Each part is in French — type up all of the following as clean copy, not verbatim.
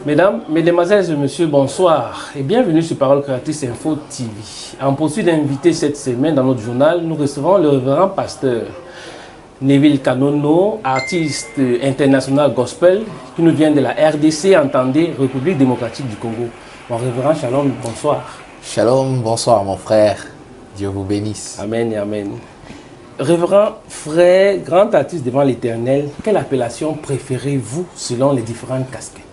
Mesdames, Mesdemoiselles et Messieurs, bonsoir et bienvenue sur Parole Créatrice Info TV. En poursuite d'inviter cette semaine dans notre journal, nous recevons le révérend pasteur Neville Kanono, artiste international gospel qui nous vient de la RDC, entendez, République démocratique du Congo. Mon révérend, shalom, bonsoir. Shalom, bonsoir mon frère. Dieu vous bénisse. Amen et amen. Révérend, frère, grand artiste devant l'Éternel, quelle appellation préférez-vous selon les différentes casquettes?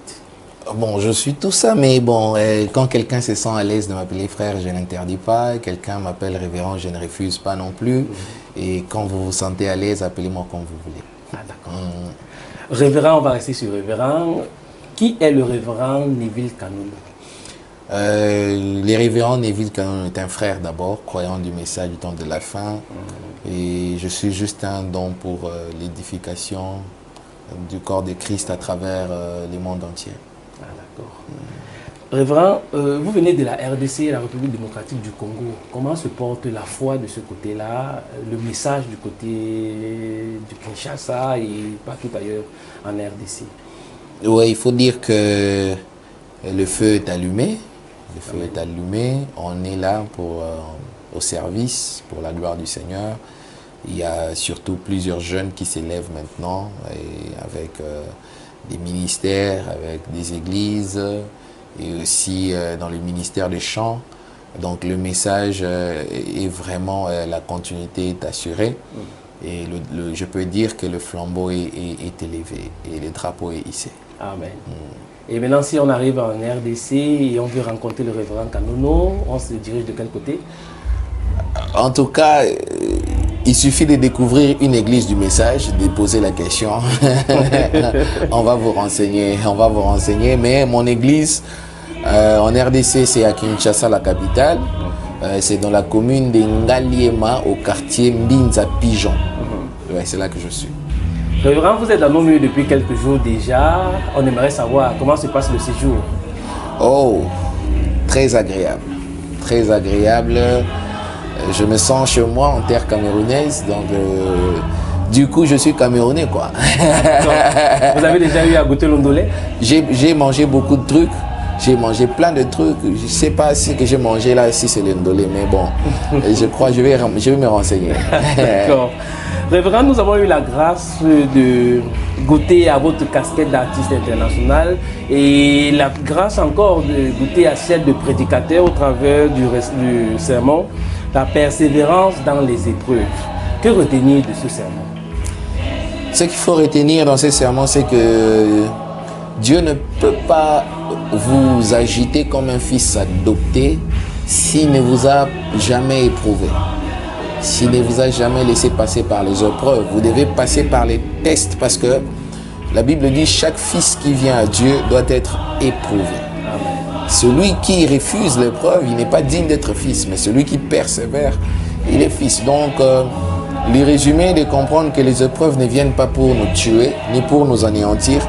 Bon, je suis tout ça, mais bon, quand quelqu'un se sent à l'aise de m'appeler frère, je n'interdis pas. Quelqu'un m'appelle révérend, je ne refuse pas non plus. Et quand vous vous sentez à l'aise, appelez-moi comme vous voulez. Ah, d'accord. Révérend, on va rester sur révérend. Qui est le révérend Neville Kanono? Le révérend Neville Kanono est un frère d'abord, croyant du message du temps de la fin. Et je suis juste un don pour l'édification du corps de Christ à travers le monde entier. Ah, d'accord. Révérend, vous venez de la RDC, la République démocratique du Congo. Comment se porte la foi de ce côté-là, le message du côté du Kinshasa et partout ailleurs en RDC? Oui, il faut dire que le feu est allumé. Le feu est allumé. On est là pour, au service, pour la gloire du Seigneur. Il y a surtout plusieurs jeunes qui s'élèvent maintenant et avec des ministères, avec des églises et aussi dans le ministère des chants. Donc le message est vraiment, la continuité est assurée et je peux dire que le flambeau est élevé et le drapeau est hissé. Amen. Et maintenant, si on arrive en RDC et on veut rencontrer le révérend Kanono, on se dirige de quel côté? En tout cas, il suffit de découvrir une église du message, de poser la question. On va vous renseigner, mais mon église en RDC, c'est à Kinshasa, la capitale. C'est dans la commune de Ngaliema, au quartier Mbinza Pigeon. Ouais, c'est là que je suis. Révérend, vous êtes dans nos milieux depuis quelques jours déjà. On aimerait savoir comment se passe le séjour. Oh, très agréable. Très agréable. Je me sens chez moi en terre camerounaise, donc du coup je suis camerounais quoi. Vous avez déjà eu à goûter l'ondolé? J'ai mangé beaucoup de trucs, j'ai mangé plein de trucs. Je ne sais pas si que j'ai mangé là, si c'est l'ondolé, mais bon, je crois que je vais me renseigner. D'accord. Révérend, nous avons eu la grâce de goûter à votre casquette d'artiste international et la grâce encore de goûter à celle de prédicateur au travers du sermon, la persévérance dans les épreuves. Que retenir de ce sermon? Ce qu'il faut retenir dans ce sermon, c'est que Dieu ne peut pas vous agiter comme un fils adopté s'il ne vous a jamais éprouvé. S'il ne vous a jamais laissé passer par les épreuves, vous devez passer par les tests parce que la Bible dit chaque fils qui vient à Dieu doit être éprouvé. Amen. Celui qui refuse l'épreuve, il n'est pas digne d'être fils, mais celui qui persévère, il est fils. Donc, le résumé est de comprendre que les épreuves ne viennent pas pour nous tuer, ni pour nous anéantir,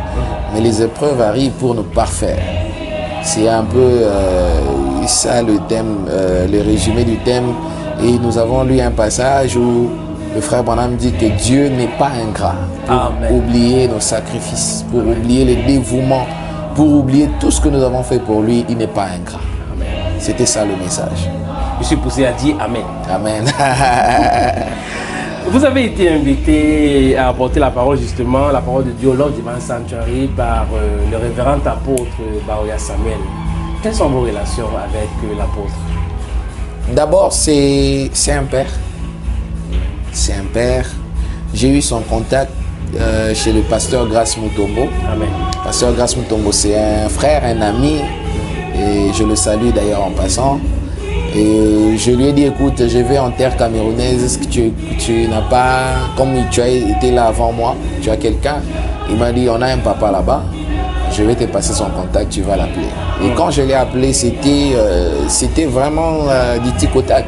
mais les épreuves arrivent pour nous parfaire. C'est un peu ça le thème, le résumé du thème. Et nous avons lu un passage où le frère Branham dit que Dieu n'est pas ingrat pour oublier nos sacrifices, pour oublier le dévouement, pour oublier tout ce que nous avons fait pour lui, il n'est pas ingrat. C'était ça le message. Je suis poussé à dire Amen. Amen. Vous avez été invité à apporter la parole justement, la parole de Dieu lors du Divine Sanctuary par le révérend apôtre Baoya Samuel. Quelles sont vos relations avec l'apôtre? D'abord, c'est un père. C'est un père. J'ai eu son contact chez le pasteur Grace Mutombo. Amen. Pasteur Grace Mutombo, c'est un frère, un ami. Et je le salue d'ailleurs en passant. Et je lui ai dit, écoute, je vais en terre camerounaise. Est-ce que tu n'as pas, comme tu as été là avant moi, tu as quelqu'un? Il m'a dit, on a un papa là-bas. Je vais te passer son contact, tu vas l'appeler. Et quand je l'ai appelé, c'était vraiment du tic au tac.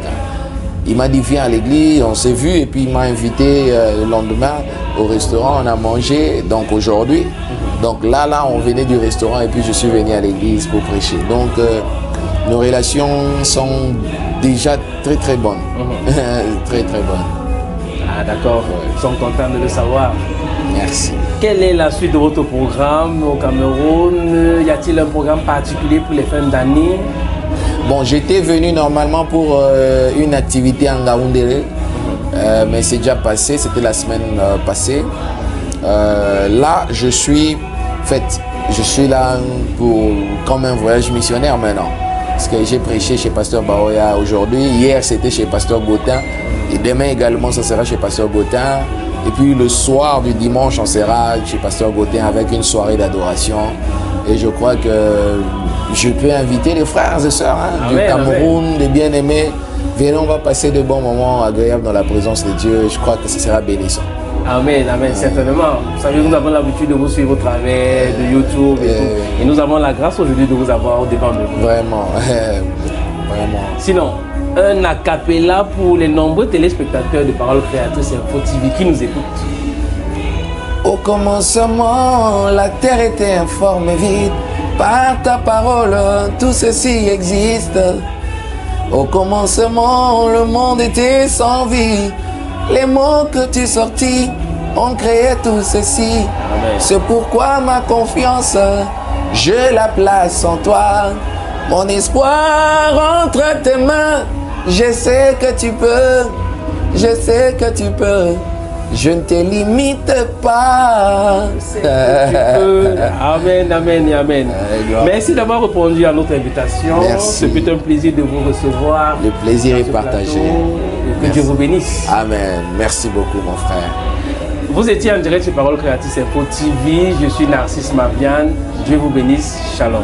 Il m'a dit, viens à l'église, on s'est vu, et puis il m'a invité le lendemain au restaurant, on a mangé, donc aujourd'hui. Donc là, on venait du restaurant, et puis je suis venu à l'église pour prêcher. Donc, nos relations sont déjà très bonnes. Très bonnes. Ah d'accord, ils sont contents de le savoir. Merci. quelle est la suite de votre programme au Cameroun? Y a-t-il un programme particulier pour les fins d'année? Bon, j'étais venu normalement pour une activité en Ngaoundéré, mais c'est déjà passé, c'était la semaine passée. Là, je suis là comme un voyage missionnaire maintenant. Parce que j'ai prêché chez Pasteur Baoya aujourd'hui. Hier, c'était chez Pasteur Botin. Et demain également, ça sera chez Pasteur Botin. Et puis le soir du dimanche, on sera chez Pasteur Botin avec une soirée d'adoration. Et je crois que je peux inviter les frères et sœurs du Cameroun, des bien-aimés. Venez, on va passer de bons moments agréables dans la présence de Dieu. Je crois que ce sera bénissant. Amen, amen, certainement. Vous savez, nous avons l'habitude de vous suivre au travers de YouTube et tout. Et nous avons la grâce aujourd'hui de vous avoir au devant de nous. Vraiment, vraiment. Sinon, un a cappella pour les nombreux téléspectateurs de Paroles Créatrices Info TV qui nous écoutent. Au commencement, la terre était informe et vide. Par ta parole, tout ceci existe. Au commencement, le monde était sans vie. Les mots que tu sortis ont créé tout ceci. C'est pourquoi ma confiance, je la place en toi. Mon espoir entre tes mains. Je sais que tu peux, je sais que tu peux. Je ne te limite pas. Amen, amen et amen. Merci d'avoir répondu à notre invitation. C'est un plaisir de vous recevoir. Le plaisir est partagé. Que Dieu vous bénisse. Amen. Merci beaucoup, mon frère. Vous étiez en direct sur Paroles Créatrices Info TV. Je suis Narcisse Mabiane. Dieu vous bénisse. Shalom.